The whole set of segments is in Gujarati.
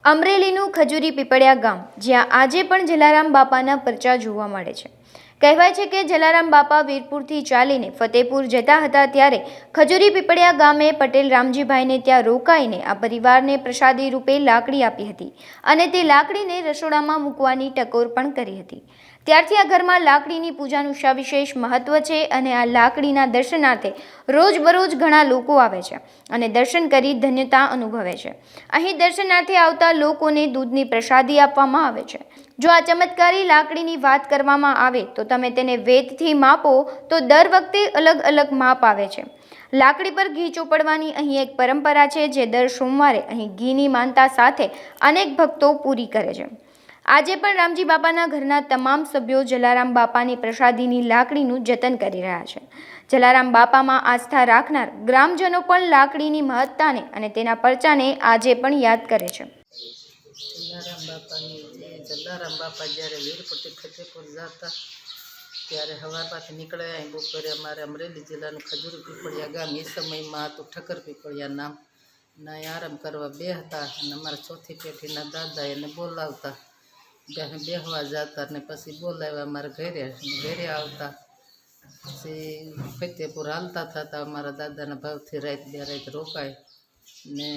અમરેલીનું ખજૂરી પીપળિયા ગામ જ્યાં આજે પણ જલારામ બાપાના પરચા જોવા મળે છે। કહેવાય છે કે જલારામ બાપા વીરપુરથી ચાલીને ફતેપુર જતા હતા ત્યારે ખજૂરી પીપળિયા ગામે પટેલ રામજીભાઈને ત્યાં રોકાઈને આ પરિવારને પ્રસાદી રૂપે લાકડી આપી હતી અને તે લાકડીને રસોડામાં મૂકવાની ટકોર પણ કરી હતી। ત્યારથી આ ઘરમાં લાકડીની પૂજાનું સવિશેષ મહત્વ છે અને આ લાકડીના દર્શનાર્થે રોજબરોજ ઘણા લોકો આવે છે અને દર્શન કરી ધન્યતા અનુભવે છે। અહીં દર્શનાર્થે આવતા લોકોને દૂધની પ્રસાદી આપવામાં આવે છે। જો આ ચમત્કારી લાકડીની વાત કરવામાં આવે તો તમે તેને વેતથી માપો તો દર વખતે અલગ અલગ માપ આવે છે। લાકડી પર ઘી ચોપડવાની અહીં એક પરંપરા છે જે દર સોમવારે અહીં ઘીની માનતા સાથે અનેક ભક્તો પૂરી કરે છે। આજે પણ રામજી બાપાના ઘરના તમામ સભ્યો જલારામ બાપાની પ્રસાદીની લાકડીનું જતન કરી રહ્યા છે। જલારામ બાપામાં આસ્થા રાખનાર ગ્રામજનો પણ લાકડીની મહત્તાને અને તેના પરચાને આજે પણ યાદ કરે છે। જલારામ બાપા જ્યારે વીરપુરથી ફતેપુર જતા ત્યારે હવારમાંથી નીકળ્યા અહીં બપોરે અમારે અમરેલી જિલ્લાનું ખજૂરી પીપળિયા ગામ એ સમયમાં હતું ઠક્કર પીપળિયા નામ ના આરામ કરવા બે હતા અને અમારા ચોથી પેઢીના દાદા એને બોલાવતા બેહવા જતા ને પછી બોલાવ્યા અમારા ઘરે આવતા પછી ફતેપુર હાલતા થતા અમારા દાદાના ભાવથી રાત બે રાત રોકાય ને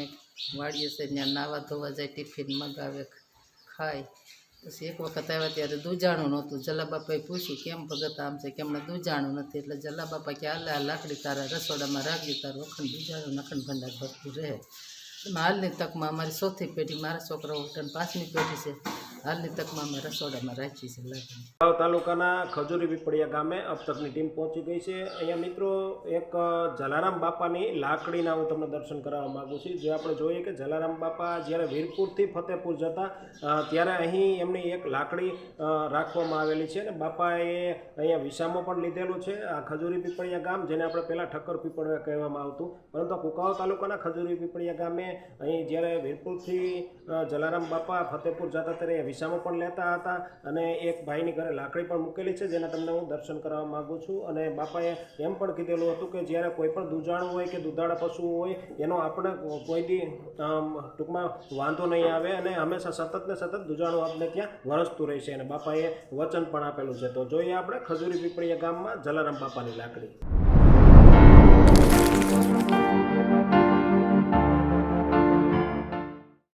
વાડીએ છે ત્યાં નાવા ધોવા જાય ટિફિન મગાવે ખાય। પછી એક વખત આવ્યા ત્યારે દૂજાણું નહોતું। જલાબાપાએ પૂછ્યું કેમ ભગત આમ છે કે હમણાં દૂજાણું નથી એટલે જલાબાપા કે હાલે આ લાકડી તારા રસોડામાં રાખી તારું અખંડ દૂજાણું અખંડ ભંડાર ભરતું રહે। હાલની તકમાં અમારી ચોથી પેઢી મારા છોકરાઓ પાંચમી પેઢી છે હાલની તકમાં અમે રસોડામાં રાખી છે લાકડી। તાલુકાના ખજૂરી પીપળિયા ગામે અબતકની ટીમ પહોંચી ગઈ છે। અહીંયા મિત્રો એક જલારામ બાપાની લાકડીના હું તમને દર્શન કરાવવા માગું છું। જે આપણે જોઈએ કે જલારામ બાપા જ્યારે વીરપુરથી ફતેપુર જતા ત્યારે અહીં એમની એક લાકડી રાખવામાં આવેલી છે અને બાપાએ અહીંયા વિસામો પણ લીધેલો છે। આ ખજૂરી પીપળિયા ગામ જેને આપણે પહેલાં ઠક્કર પીપળિયા કહેવામાં આવતું પરંતુ કુકાવા તાલુકાના ખજૂરી પીપળિયા ગામે અહીં જ્યારે વીરપુરથી જલારામ બાપા ફતેપુર જતા ત્યારે વિસામો પણ લેતા હતા અને એક ભાઈની ઘરે લાકડી પણ મૂકેલી છે જેના તમને હું દર્શન કરવા માગું છું। અને બાપાએ એમ પણ કીધેલું હતું કે જ્યારે કોઈ પણ દૂધાણું હોય કે દૂધાળા પશુઓ હોય એનો આપણે કોઈ દી ટૂંકમાં વાંધો નહીં આવે અને હંમેશા સતત ને સતત દૂધાણું આપણે ત્યાં વરસતું રહેશે અને બાપાએ વચન પણ આપેલું છે। તો જોઈએ આપણે ખજૂરી પીપળિયા ગામમાં જલારામ બાપાની લાકડી।